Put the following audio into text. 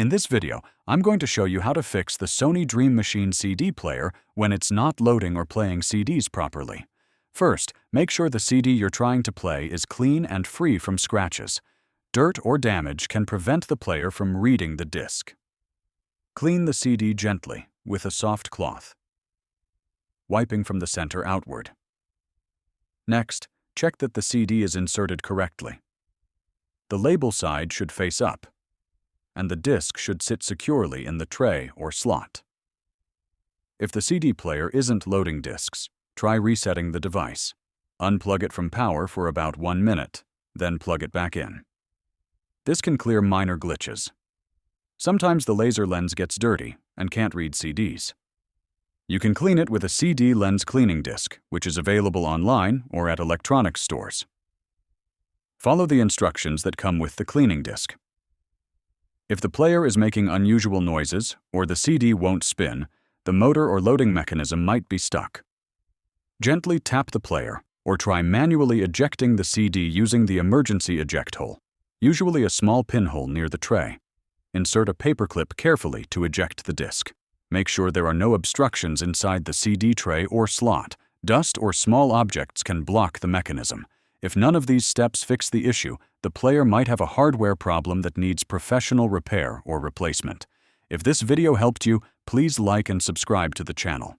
In this video, I'm going to show you how to fix the Sony Dream Machine CD player when it's not loading or playing CDs properly. First, make sure the CD you're trying to play is clean and free from scratches. Dirt or damage can prevent the player from reading the disc. Clean the CD gently with a soft cloth, wiping from the center outward. Next, check that the CD is inserted correctly. The label side should face up, and the disc should sit securely in the tray or slot. If the CD player isn't loading discs, try resetting the device. Unplug it from power for about 1 minute, then plug it back in. This can clear minor glitches. Sometimes the laser lens gets dirty and can't read CDs. You can clean it with a CD lens cleaning disc, which is available online or at electronics stores. Follow the instructions that come with the cleaning disc. If the player is making unusual noises or the CD won't spin, the motor or loading mechanism might be stuck. Gently tap the player or try manually ejecting the CD using the emergency eject hole, usually a small pinhole near the tray. Insert a paperclip carefully to eject the disc. Make sure there are no obstructions inside the CD tray or slot. Dust or small objects can block the mechanism. If none of these steps fix the issue, the player might have a hardware problem that needs professional repair or replacement. If this video helped you, please like and subscribe to the channel.